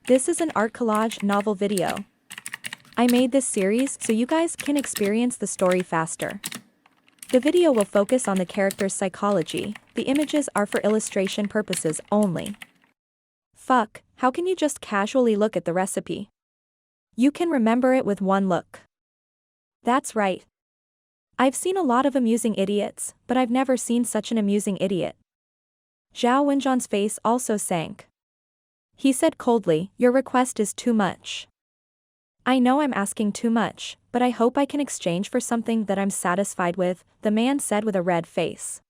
This is an art collage novel video. I made this series so you guys can experience the story faster. The video will focus on the character's psychology, the images are for illustration purposes only. Fuck, how can you just casually look at the recipe? You can remember it with one look. That's right. I've seen a lot of amusing idiots, but I've never seen such an amusing idiot. Zhao Wenjuan's face also sank. He said coldly, "Your request is too much." "I know I'm asking too much, but I hope I can exchange for something that I'm satisfied with," the man said with a red face.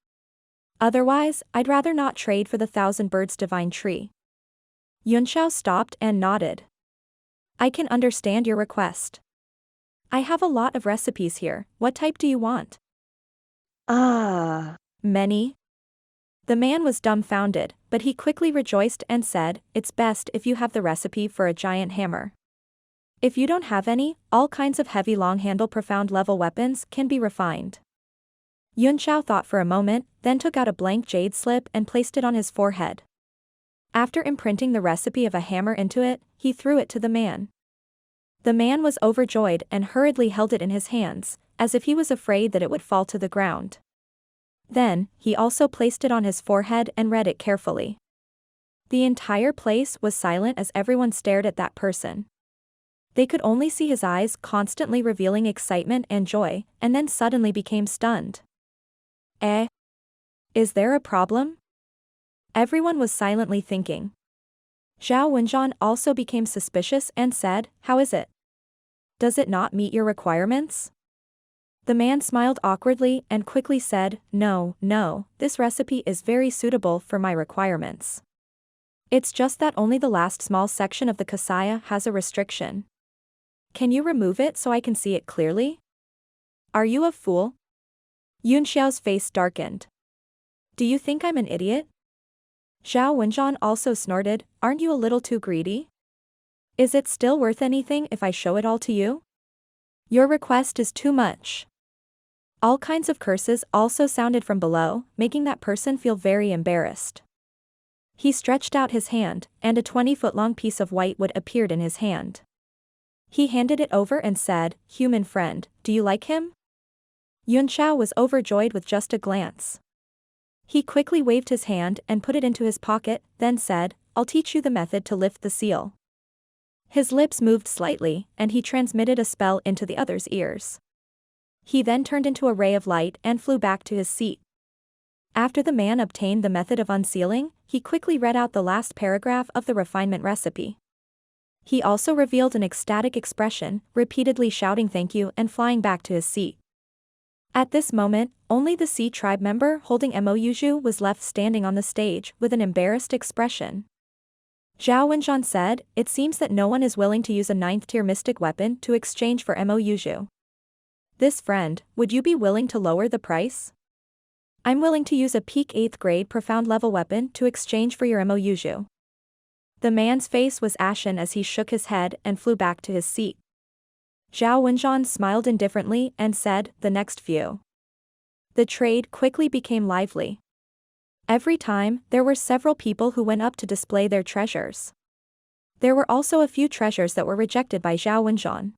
"Otherwise, I'd rather not trade for the thousand birds divine tree." Yunxiao stopped and nodded. "I can understand your request. I have a lot of recipes here, what type do you want?" Many? The man was dumbfounded, but he quickly rejoiced and said, "It's best if you have the recipe for a giant hammer. If you don't have any, all kinds of heavy long-handle profound level weapons can be refined." Yunxiao thought for a moment, then took out a blank jade slip and placed it on his forehead. After imprinting the recipe of a hammer into it, he threw it to the man. The man was overjoyed and hurriedly held it in his hands, as if he was afraid that it would fall to the ground. Then, he also placed it on his forehead and read it carefully. The entire place was silent as everyone stared at that person. They could only see his eyes constantly revealing excitement and joy, and then suddenly became stunned. Is there a problem? Everyone was silently thinking. Zhao Wenjuan also became suspicious and said, "How is it? Does it not meet your requirements?" The man smiled awkwardly and quickly said, No, this recipe is very suitable for my requirements. It's just that only the last small section of the kasaya has a restriction. Can you remove it so I can see it clearly?" "Are you a fool?" Yunxiao's face darkened. "Do you think I'm an idiot?" Zhao Wenjuan also snorted, "Aren't you a little too greedy? Is it still worth anything if I show it all to you? Your request is too much." All kinds of curses also sounded from below, making that person feel very embarrassed. He stretched out his hand, and a 20-foot-long piece of white wood appeared in his hand. He handed it over and said, "Human friend, do you like him?" Yunxiao was overjoyed with just a glance. He quickly waved his hand and put it into his pocket, then said, "I'll teach you the method to lift the seal." His lips moved slightly, and he transmitted a spell into the other's ears. He then turned into a ray of light and flew back to his seat. After the man obtained the method of unsealing, he quickly read out the last paragraph of the refinement recipe. He also revealed an ecstatic expression, repeatedly shouting thank you and flying back to his seat. At this moment, only the Sea tribe member holding Mouzhu was left standing on the stage with an embarrassed expression. Zhao Wenjuan said, "It seems that no one is willing to use a 9th-tier mystic weapon to exchange for Mouzhu. This friend, would you be willing to lower the price? I'm willing to use a peak 8th grade profound level weapon to exchange for your Mouzhu." The man's face was ashen as he shook his head and flew back to his seat. Zhao Wenjuan smiled indifferently and said, "The next few." The trade quickly became lively. Every time, there were several people who went up to display their treasures. There were also a few treasures that were rejected by Zhao Wenjuan.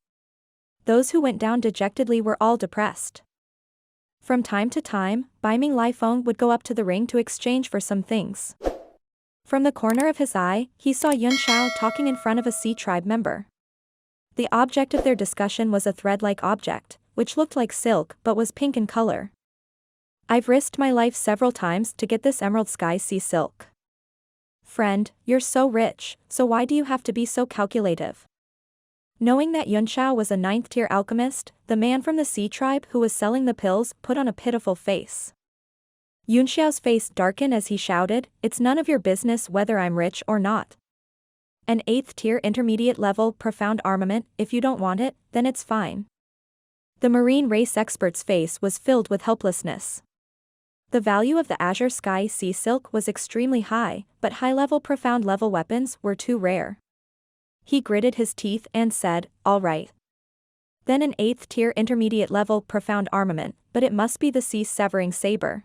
Those who went down dejectedly were all depressed. From time to time, Baiming Lifeng would go up to the ring to exchange for some things. From the corner of his eye, he saw Yunxiao talking in front of a Sea tribe member. The object of their discussion was a thread-like object, which looked like silk but was pink in color. "I've risked my life several times to get this emerald sky sea silk. Friend, you're so rich, so why do you have to be so calculative?" Knowing that Yunxiao was a 9th-tier alchemist, the man from the Sea tribe who was selling the pills put on a pitiful face. Yunxiao's face darkened as he shouted, "It's none of your business whether I'm rich or not. An 8th-tier intermediate-level profound armament, if you don't want it, then it's fine." The marine race expert's face was filled with helplessness. The value of the azure sky sea silk was extremely high, but high-level profound level weapons were too rare. He gritted his teeth and said, "All right. Then an 8th-tier intermediate-level profound armament, but it must be the sea-severing saber."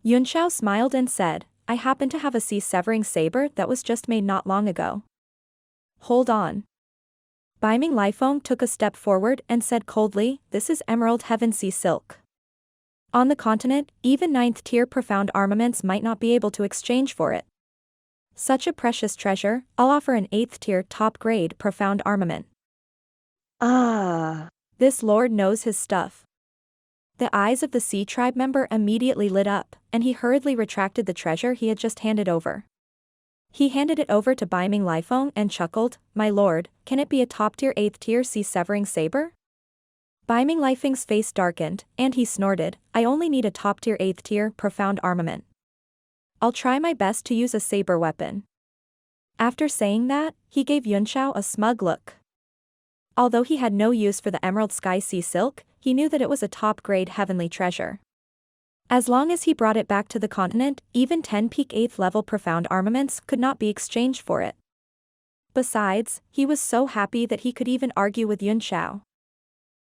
Yunxiao smiled and said, "I happen to have a sea-severing saber that was just made not long ago." Hold on. Baiming Lifeng took a step forward and said coldly, this is emerald heaven sea silk. On the continent, even 9th tier profound armaments might not be able to exchange for it. Such a precious treasure, I'll offer an 8th tier top grade profound armament. Ah. This lord knows his stuff. The eyes of the sea tribe member immediately lit up, and he hurriedly retracted the treasure he had just handed over. He handed it over to Baiming Lifeng and chuckled, my lord, can it be a top-tier 8th tier sea-severing saber? Baiming Lifeng's face darkened, and he snorted, I only need a top-tier 8th tier profound armament. I'll try my best to use a saber weapon. After saying that, he gave Yunxiao a smug look. Although he had no use for the emerald sky sea silk, he knew that it was a top-grade heavenly treasure. As long as he brought it back to the continent, even 10 peak 8th level profound armaments could not be exchanged for it. Besides, he was so happy that he could even argue with Yunxiao.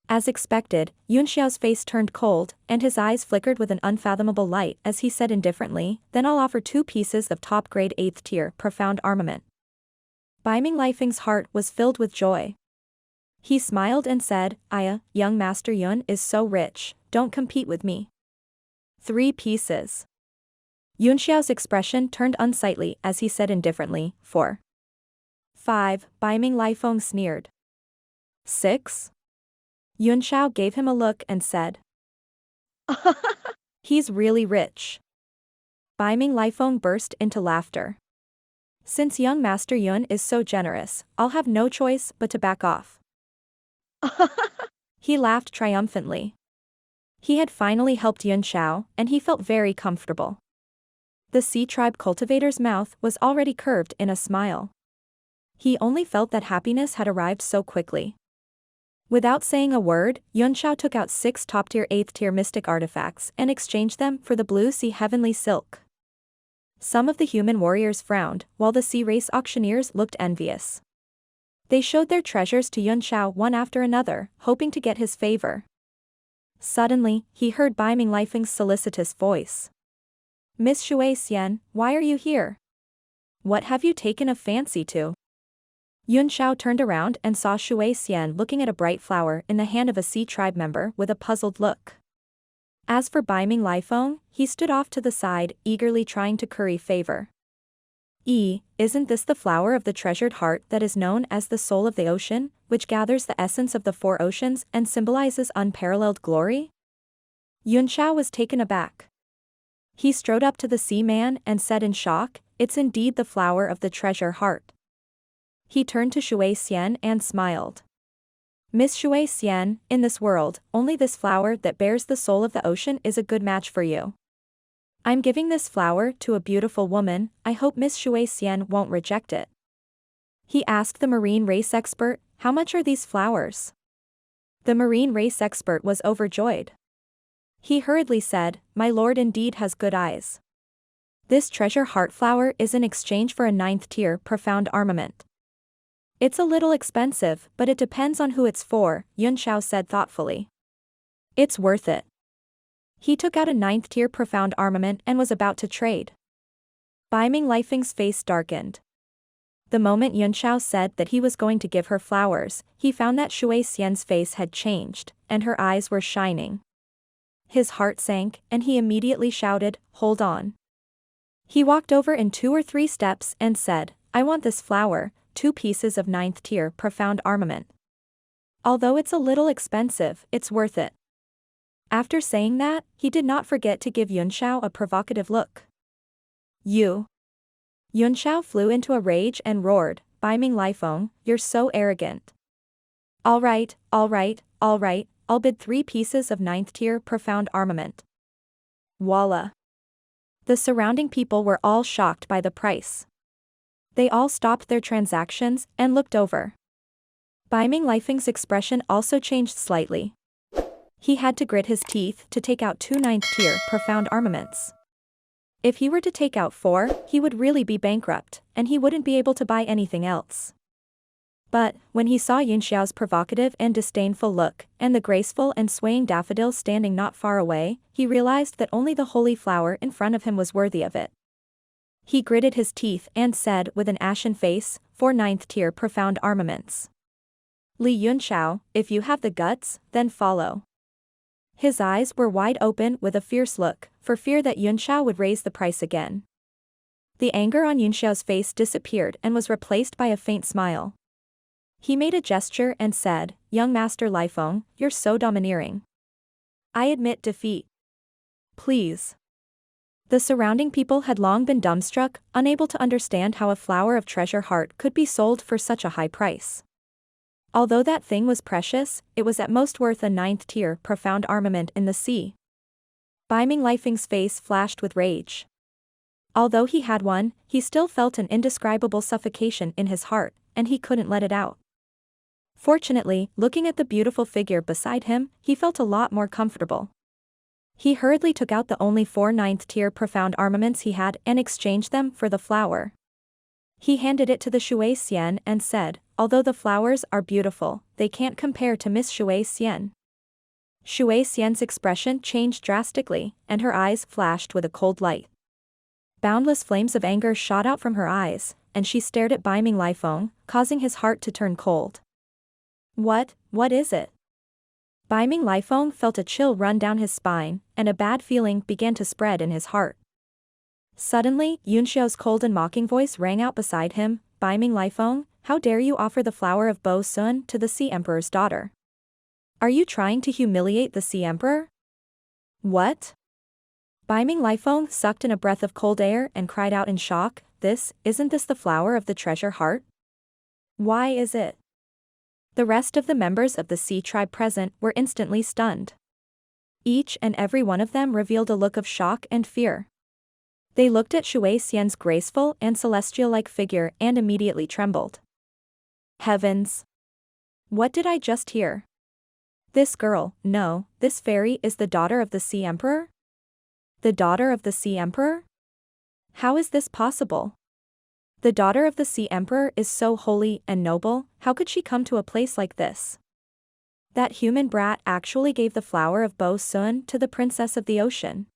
As expected, Yunxiao's face turned cold, and his eyes flickered with an unfathomable light as he said indifferently, then I'll offer 2 pieces of top-grade 8th tier profound armament. Baiming Lifeng's heart was filled with joy. He smiled and said, young Master Yun is so rich, don't compete with me. 3 pieces. Yunxiao's expression turned unsightly as he said indifferently, 4. 5, Baiming Lifeng sneered. 6? Yunxiao gave him a look and said. He's really rich. Baiming Lifeng burst into laughter. Since young Master Yun is so generous, I'll have no choice but to back off. He laughed triumphantly. He had finally helped Yunxiao, and he felt very comfortable. The sea tribe cultivator's mouth was already curved in a smile. He only felt that happiness had arrived so quickly. Without saying a word, Yunxiao took out 6 top-tier 8th-tier mystic artifacts and exchanged them for the blue sea heavenly silk. Some of the human warriors frowned, while the sea race auctioneers looked envious. They showed their treasures to Yunxiao one after another, hoping to get his favor. Suddenly, he heard Baiming Lifeng's solicitous voice. Miss Shui Xian, why are you here? What have you taken a fancy to? Yunxiao turned around and saw Shui Xian looking at a bright flower in the hand of a sea tribe member with a puzzled look. As for Baiming Lifeng, he stood off to the side, eagerly trying to curry favor. Isn't this the flower of the treasured heart that is known as the soul of the ocean, which gathers the essence of the 4 oceans and symbolizes unparalleled glory? Yunxiao was taken aback. He strode up to the sea man and said in shock, it's indeed the flower of the treasure heart. He turned to Shui Xian and smiled. Miss Shui Xian, in this world, only this flower that bears the soul of the ocean is a good match for you. I'm giving this flower to a beautiful woman, I hope Miss Shui Xian won't reject it. He asked the marine race expert, how much are these flowers? The marine race expert was overjoyed. He hurriedly said, my lord indeed has good eyes. This treasure heart flower is in exchange for a 9th tier profound armament. It's a little expensive, but it depends on who it's for, Yunxiao said thoughtfully. It's worth it. He took out a 9th tier profound armament and was about to trade. Baiming Lifeng's face darkened. The moment Yunxiao said that he was going to give her flowers, he found that Shui Xian's face had changed, and her eyes were shining. His heart sank, and he immediately shouted, hold on. He walked over in 2 or 3 steps and said, I want this flower, 2 pieces of 9th tier profound armament. Although it's a little expensive, it's worth it. After saying that, he did not forget to give Yunxiao a provocative look. You. Yunxiao flew into a rage and roared, Baiming Lifeng, you're so arrogant. All right, I'll bid 3 pieces of 9th tier profound armament. Voila. The surrounding people were all shocked by the price. They all stopped their transactions and looked over. Baiming Lifeng's expression also changed slightly. He had to grit his teeth to take out 2 9th tier profound armaments. If he were to take out 4, he would really be bankrupt, and he wouldn't be able to buy anything else. But, when he saw Yunxiao's provocative and disdainful look, and the graceful and swaying daffodil standing not far away, he realized that only the holy flower in front of him was worthy of it. He gritted his teeth and said with an ashen face, 4 9th-tier profound armaments. Li Yunxiao, if you have the guts, then follow. His eyes were wide open with a fierce look, for fear that Yunxiao would raise the price again. The anger on Yunxiao's face disappeared and was replaced by a faint smile. He made a gesture and said, young Master Lifeng, you're so domineering. I admit defeat. Please. The surrounding people had long been dumbstruck, unable to understand how a flower of treasure heart could be sold for such a high price. Although that thing was precious, it was at most worth a 9th-tier profound armament in the sea. Baiming Lifeng's face flashed with rage. Although he had one, he still felt an indescribable suffocation in his heart, and he couldn't let it out. Fortunately, looking at the beautiful figure beside him, he felt a lot more comfortable. He hurriedly took out the only 4 9th-tier profound armaments he had and exchanged them for the flower. He handed it to the Shui Xian and said, although the flowers are beautiful, they can't compare to Miss Shui Xian. Shui Xian's expression changed drastically, and her eyes flashed with a cold light. Boundless flames of anger shot out from her eyes, and she stared at Baiming Lifeng, causing his heart to turn cold. What is it? Baiming Lifeng felt a chill run down his spine, and a bad feeling began to spread in his heart. Suddenly, Yunxiao's cold and mocking voice rang out beside him, Baiming Lifeng, how dare you offer the flower of Bo Sun to the Sea Emperor's daughter? Are you trying to humiliate the Sea Emperor? What? Baiming Lifeng sucked in a breath of cold air and cried out in shock, isn't this the flower of the treasure heart? Why is it? The rest of the members of the sea tribe present were instantly stunned. Each and every one of them revealed a look of shock and fear. They looked at Shui Xian's graceful and celestial-like figure and immediately trembled. Heavens! What did I just hear? This girl, no, this fairy is the daughter of the Sea Emperor? The daughter of the Sea Emperor? How is this possible? The daughter of the Sea Emperor is so holy and noble, how could she come to a place like this? That human brat actually gave the flower of Bo Sun to the Princess of the Ocean.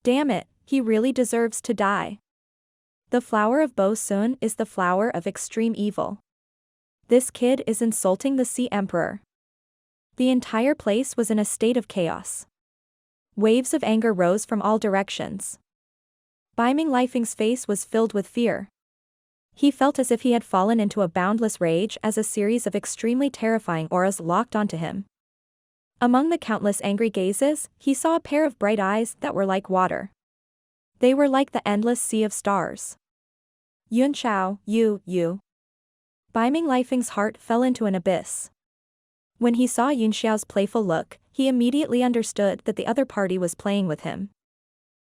Damn it, he really deserves to die. The flower of Bo Sun is the flower of extreme evil. This kid is insulting the Sea Emperor. The entire place was in a state of chaos. Waves of anger rose from all directions. Baiming Lifeng's face was filled with fear. He felt as if he had fallen into a boundless rage as a series of extremely terrifying auras locked onto him. Among the countless angry gazes, he saw a pair of bright eyes that were like water. They were like the endless sea of stars. Yunxiao, you. Baiming Lifeng's heart fell into an abyss. When he saw Yunxiao's playful look, he immediately understood that the other party was playing with him.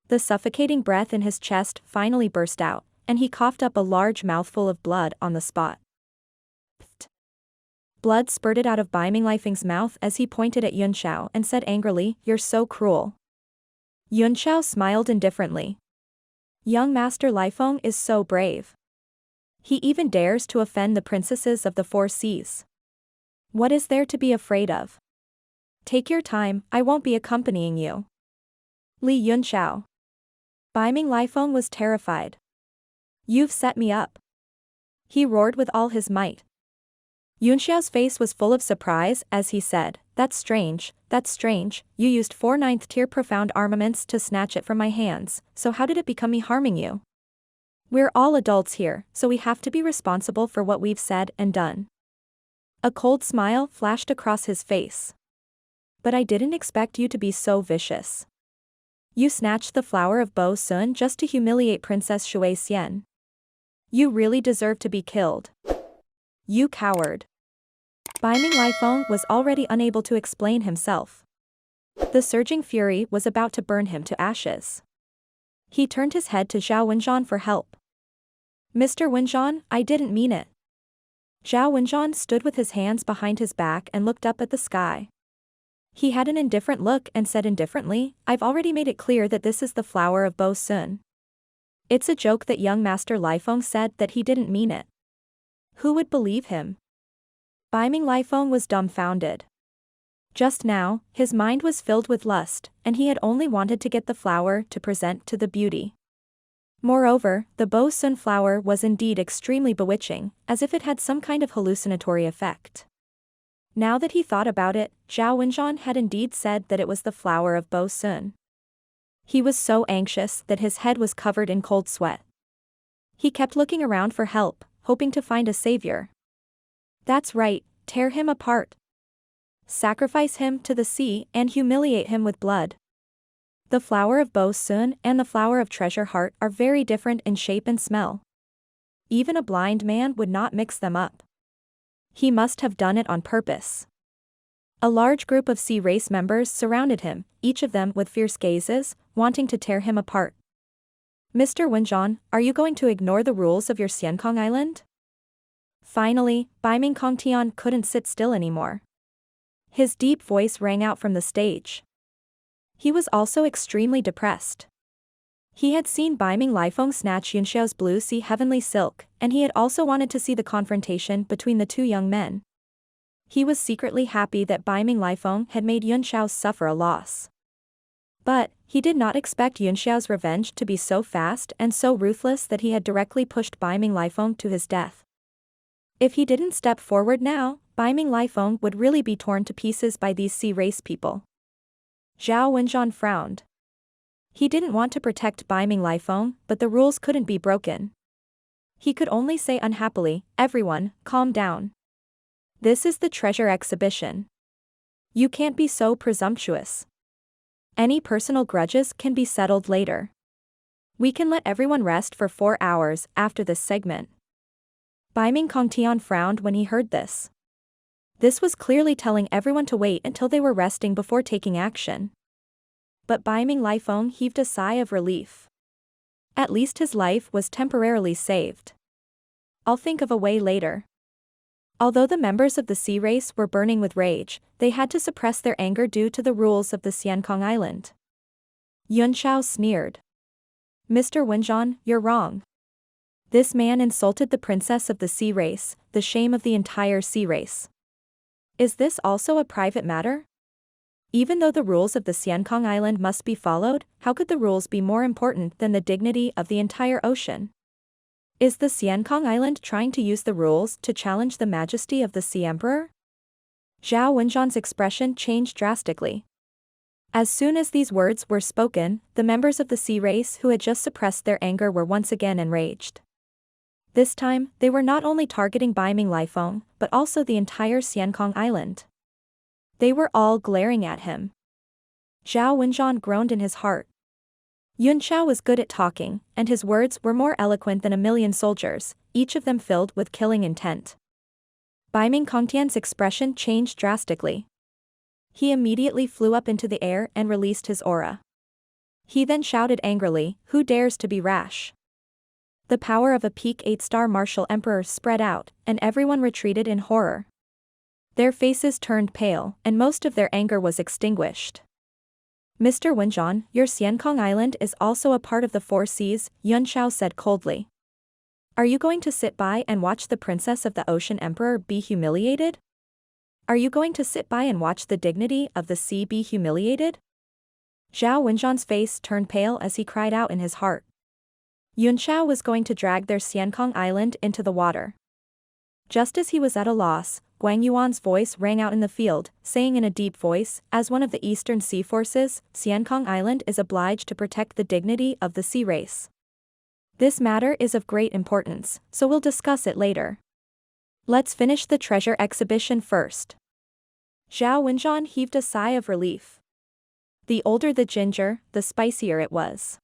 The suffocating breath in his chest finally burst out, and he coughed up a large mouthful of blood on the spot. Pfft. Blood spurted out of Baiming Lifeng's mouth as he pointed at Yunxiao and said angrily, you're so cruel. Yunxiao smiled indifferently. Young Master Lifeng is so brave. He even dares to offend the princesses of the 4 seas. What is there to be afraid of? Take your time, I won't be accompanying you. Li Yunxiao. Baiming Lifeng was terrified. You've set me up. He roared with all his might. Yunxiao's face was full of surprise as he said, that's strange, you used 4 9th-tier profound armaments to snatch it from my hands, so how did it become me harming you? We're all adults here, so we have to be responsible for what we've said and done. A cold smile flashed across his face. But I didn't expect you to be so vicious. You snatched the flower of Bo Sun just to humiliate Princess Shui Xian. You really deserve to be killed. You coward. Baiming Lifeng was already unable to explain himself. The surging fury was about to burn him to ashes. He turned his head to Zhao Wenjuan for help. Mr. Wenjuan, I didn't mean it. Zhao Wenjuan stood with his hands behind his back and looked up at the sky. He had an indifferent look and said indifferently, I've already made it clear that this is the flower of Bo Sun. It's a joke that young Master Lifeng said that he didn't mean it. Who would believe him? Baiming Lifeng was dumbfounded. Just now, his mind was filled with lust, and he had only wanted to get the flower to present to the beauty. Moreover, the Bo Sun flower was indeed extremely bewitching, as if it had some kind of hallucinatory effect. Now that he thought about it, Zhao Wenjuan had indeed said that it was the flower of Bo Sun. He was so anxious that his head was covered in cold sweat. He kept looking around for help, hoping to find a savior. That's right, tear him apart. Sacrifice him to the sea and humiliate him with blood. The flower of Bo Sun and the flower of Treasure Heart are very different in shape and smell. Even a blind man would not mix them up. He must have done it on purpose. A large group of sea race members surrounded him, each of them with fierce gazes, wanting to tear him apart. Mr. Wenjuan, are you going to ignore the rules of your Xiankong Island? Finally, Baiming Kongtian couldn't sit still anymore. His deep voice rang out from the stage. He was also extremely depressed. He had seen Baiming Lifeng snatch Yunxiao's blue sea heavenly silk, and he had also wanted to see the confrontation between the two young men. He was secretly happy that Baiming Lifeng had made Yunxiao suffer a loss. But, he did not expect Yunxiao's revenge to be so fast and so ruthless that he had directly pushed Baiming Lifeng to his death. If he didn't step forward now, Baiming Lifeng would really be torn to pieces by these sea race people. Zhao Wenjuan frowned. He didn't want to protect Baiming Lifeng, but the rules couldn't be broken. He could only say unhappily, "Everyone, calm down. This is the treasure exhibition. You can't be so presumptuous. Any personal grudges can be settled later. We can let everyone rest for 4 hours after this segment." Baiming Kongtian frowned when he heard this. This was clearly telling everyone to wait until they were resting before taking action. But Baiming Lifeng heaved a sigh of relief. At least his life was temporarily saved. I'll think of a way later. Although the members of the sea race were burning with rage, they had to suppress their anger due to the rules of the Xiankong Island. Yunxiao sneered. Mr. Wenjuan, you're wrong. This man insulted the princess of the sea race, the shame of the entire sea race. Is this also a private matter? Even though the rules of the Xiankong Island must be followed, how could the rules be more important than the dignity of the entire ocean? Is the Xiankong Island trying to use the rules to challenge the majesty of the Sea Emperor? Zhao Wenjuan's expression changed drastically. As soon as these words were spoken, the members of the sea race who had just suppressed their anger were once again enraged. This time, they were not only targeting Baiming Lifeng, but also the entire Xiankong Island. They were all glaring at him. Zhao Wenjuan groaned in his heart. Yunxiao was good at talking, and his words were more eloquent than a million soldiers, each of them filled with killing intent. Baiming Kongtian's expression changed drastically. He immediately flew up into the air and released his aura. He then shouted angrily, "Who dares to be rash?" The power of a peak 8-star martial emperor spread out, and everyone retreated in horror. Their faces turned pale, and most of their anger was extinguished. Mr. Wenjuan, your Xiankong Island is also a part of the Four Seas, Yunxiao said coldly. Are you going to sit by and watch the princess of the Ocean Emperor be humiliated? Are you going to sit by and watch the dignity of the sea be humiliated? Zhao Wenjuan's face turned pale as he cried out in his heart. Yunxiao was going to drag their Xiankong Island into the water. Just as he was at a loss, Guang Yuan's voice rang out in the field, saying in a deep voice, as one of the Eastern Sea Forces, Xiankong Island is obliged to protect the dignity of the sea race. This matter is of great importance, so we'll discuss it later. Let's finish the treasure exhibition first. Zhao Wenjuan heaved a sigh of relief. The older the ginger, the spicier it was.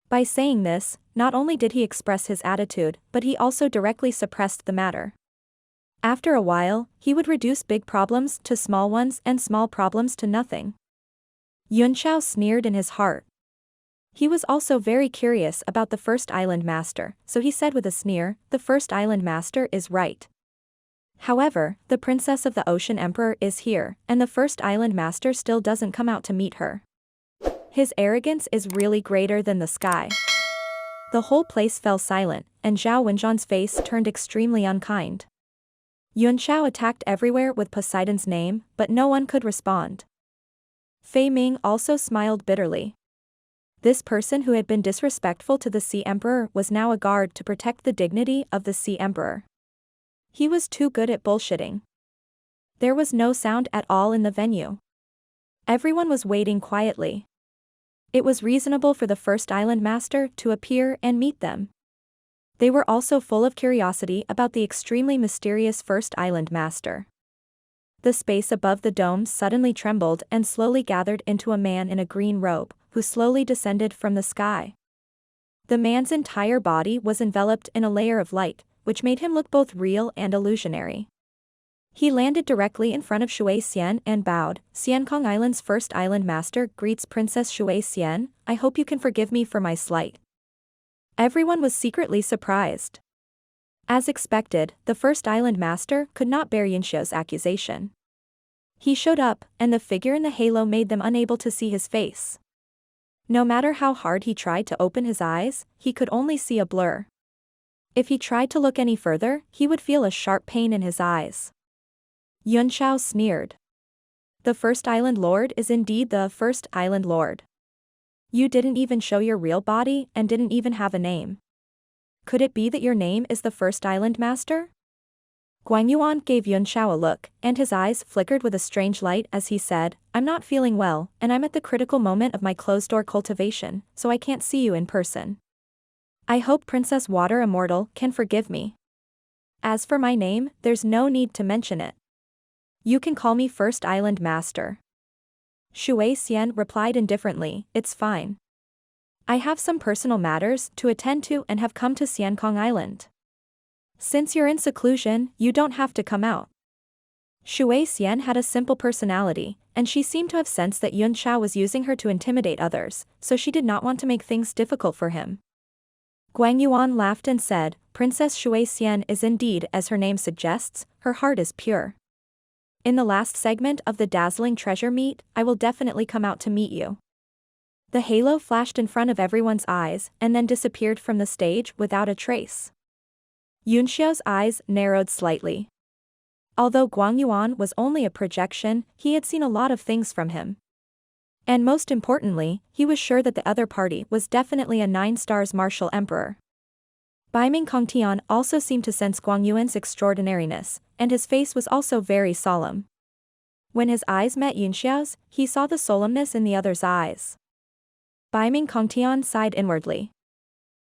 By saying this, not only did he express his attitude, but he also directly suppressed the matter. After a while, he would reduce big problems to small ones and small problems to nothing. Yunxiao sneered in his heart. He was also very curious about the first island master, so he said with a sneer, "The first island master is right. However, the princess of the Ocean Emperor is here, and the first island master still doesn't come out to meet her. His arrogance is really greater than the sky." The whole place fell silent, and Zhao Wenjuan's face turned extremely unkind. Yunxiao attacked everywhere with Poseidon's name, but no one could respond. Fei Ming also smiled bitterly. This person who had been disrespectful to the Sea Emperor was now a guard to protect the dignity of the Sea Emperor. He was too good at bullshitting. There was no sound at all in the venue. Everyone was waiting quietly. It was reasonable for the first island master to appear and meet them. They were also full of curiosity about the extremely mysterious first island master. The space above the dome suddenly trembled and slowly gathered into a man in a green robe, who slowly descended from the sky. The man's entire body was enveloped in a layer of light, which made him look both real and illusionary. He landed directly in front of Shui Xian and bowed. Xiankong Island's first island master greets Princess Shui Xian. I hope you can forgive me for my slight. Everyone was secretly surprised. As expected, the first island master could not bear Yunxiao's accusation. He showed up, and the figure in the halo made them unable to see his face. No matter how hard he tried to open his eyes, he could only see a blur. If he tried to look any further, he would feel a sharp pain in his eyes. Yunxiao sneered. The first island lord is indeed the first island lord. You didn't even show your real body and didn't even have a name. Could it be that your name is the first island master? Guang Yuan gave Yunxiao a look, and his eyes flickered with a strange light as he said, I'm not feeling well, and I'm at the critical moment of my closed-door cultivation, so I can't see you in person. I hope Princess Water Immortal can forgive me. As for my name, there's no need to mention it. You can call me First Island Master. Shui Xian replied indifferently, it's fine. I have some personal matters to attend to and have come to Xiankong Island. Since you're in seclusion, you don't have to come out. Shui Xian had a simple personality, and she seemed to have sensed that Yunxiao was using her to intimidate others, so she did not want to make things difficult for him. Guang Yuan laughed and said, Princess Shui Xian is indeed, as her name suggests, her heart is pure. In the last segment of the dazzling treasure meet, I will definitely come out to meet you. The halo flashed in front of everyone's eyes and then disappeared from the stage without a trace. Yunxiao's eyes narrowed slightly. Although Guang Yuan was only a projection, he had seen a lot of things from him. And most importantly, he was sure that the other party was definitely a 9-stars martial emperor. Baiming Kongtian also seemed to sense Guang Yuan's extraordinariness, and his face was also very solemn. When his eyes met Yunxiao's, he saw the solemnness in the other's eyes. Baiming Kongtian sighed inwardly.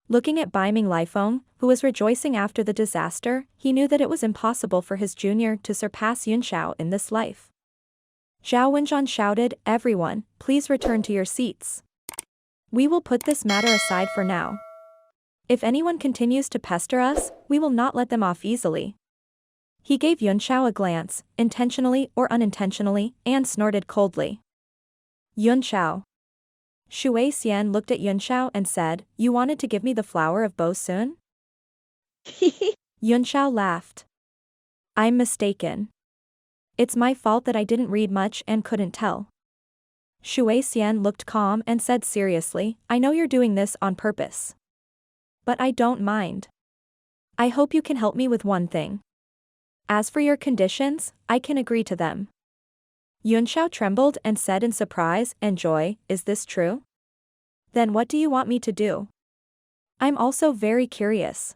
Looking at Baiming Lifeng, who was rejoicing after the disaster, he knew that it was impossible for his junior to surpass Yunxiao in this life. Zhao Wenjuan shouted, Everyone, please return to your seats. We will put this matter aside for now. If anyone continues to pester us, we will not let them off easily. He gave Yunxiao a glance, intentionally or unintentionally, and snorted coldly. Yunxiao. Shui Xian looked at Yunxiao and said, You wanted to give me the flower of Bo Sun? Yunxiao laughed. I'm mistaken. It's my fault that I didn't read much and couldn't tell. Shui Xian looked calm and said seriously, I know you're doing this on purpose. But I don't mind. I hope you can help me with one thing. As for your conditions, I can agree to them. Yunxiao trembled and said in surprise and joy, Is this true? Then what do you want me to do? I'm also very curious.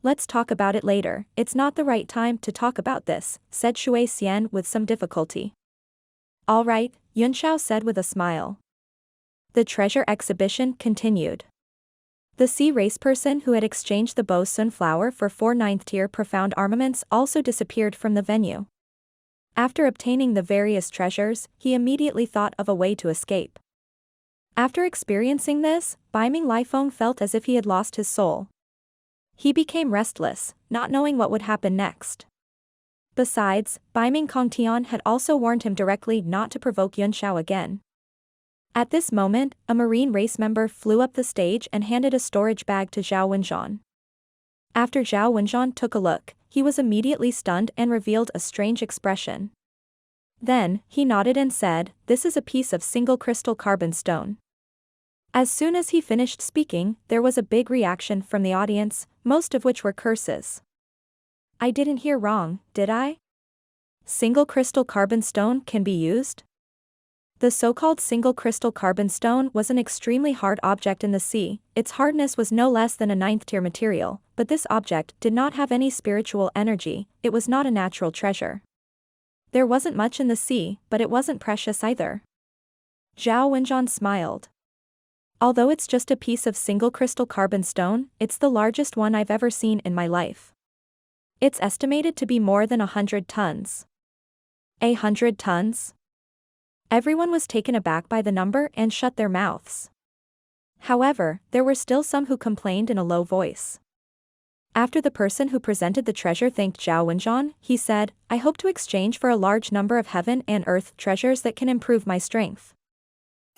Let's talk about it later, it's not the right time to talk about this, said Shui Xian with some difficulty. All right, Yunxiao said with a smile. The treasure exhibition continued. The sea race person who had exchanged the Bo Sun flower for 4 9th-tier profound armaments also disappeared from the venue. After obtaining the various treasures, he immediately thought of a way to escape. After experiencing this, Baiming Lifeng felt as if he had lost his soul. He became restless, not knowing what would happen next. Besides, Baiming Kongtian had also warned him directly not to provoke Yunxiao again. At this moment, a marine race member flew up the stage and handed a storage bag to Zhao Wenjuan. After Zhao Wenjuan took a look, he was immediately stunned and revealed a strange expression. Then, he nodded and said, This is a piece of single crystal carbon stone. As soon as he finished speaking, there was a big reaction from the audience, most of which were curses. I didn't hear wrong, did I? Single crystal carbon stone can be used? The so-called single crystal carbon stone was an extremely hard object in the sea. Its hardness was no less than a 9th-tier material, but this object did not have any spiritual energy. It was not a natural treasure. There wasn't much in the sea, but it wasn't precious either. Zhao Wenjuan smiled. Although it's just a piece of single crystal carbon stone, it's the largest one I've ever seen in my life. It's estimated to be more than 100 tons. 100 tons? Everyone was taken aback by the number and shut their mouths. However, there were still some who complained in a low voice. After the person who presented the treasure thanked Zhao Wenjuan, he said, "I hope to exchange for a large number of heaven and earth treasures that can improve my strength."